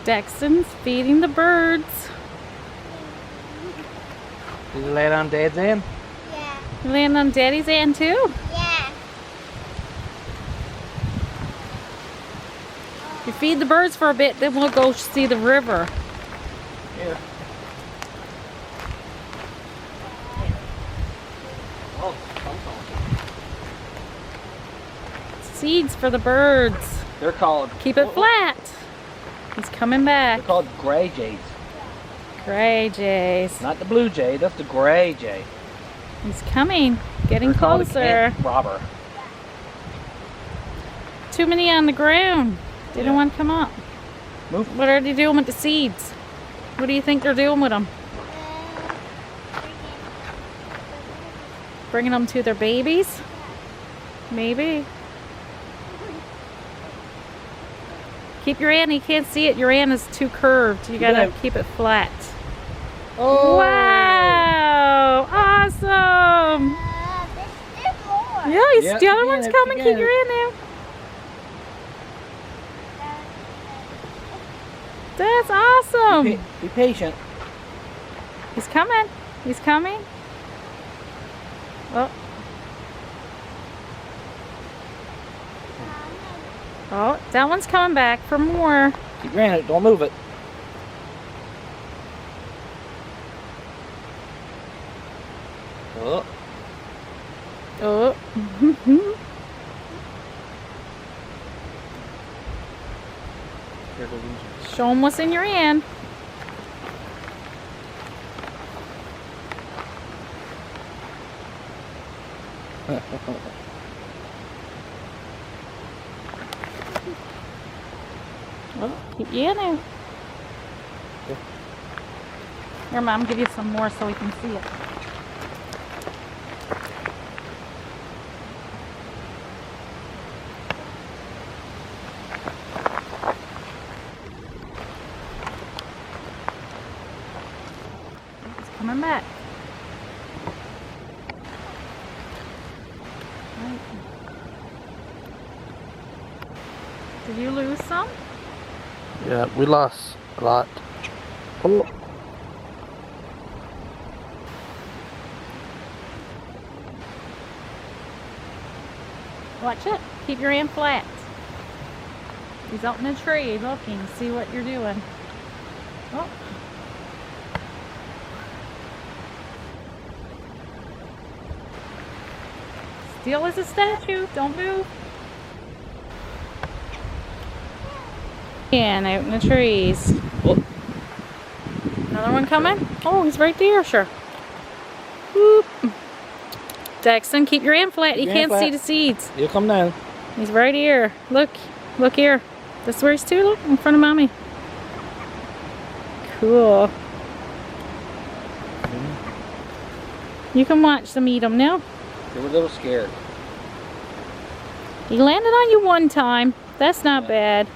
Dexton's feeding the birds. Did you land on Dad's end? Yeah. You land on Daddy's end too? Yeah. You feed the birds for a bit, then we'll go see the river. Here. Oh, Seeds for the birds. they're called... Keep it flat. He's coming back. They're called gray jays. Gray jays. Not the blue jay, that's the gray jay. He's coming. Getting They're called a closer. camp robber. Too many on the ground. They don't Yeah. want to come up. Move. What are they doing with the seeds? What do you think they're doing with them? Bringing them to their babies? Maybe. Keep your hand. You can't see it. Your hand is too curved. You gotta keep it flat. Oh! Wow! Awesome! There's more. Yeah, Yeah, the other keep one's it, coming. keep Keep it. your hand there. That's awesome. Be patient. He's coming. He's coming. Oh. Oh, that one's coming back for more. Keep your hand, don't move it. Oh. Oh. Here goes. Show them what's in your hand. Oh, keep your hand out. Here, Mom, give you some more so we can see it. It's coming back. Right. Did you lose some? Yeah, we lost a lot. Oh. Watch it. Keep your hand flat. He's up in a tree looking to see what you're doing. Oh. Still as a statue. Don't move. And out in the trees. Oh. Another one coming? Oh, he's right there, sure. Whoop. Dexton, keep your hand flat. You can't see the seeds. He'll come down. He's right here. Look. Look here. This is where he's too. Look in front of Mommy. Cool. You can watch them eat them now. They were a little scared. He landed on you one time. That's not bad.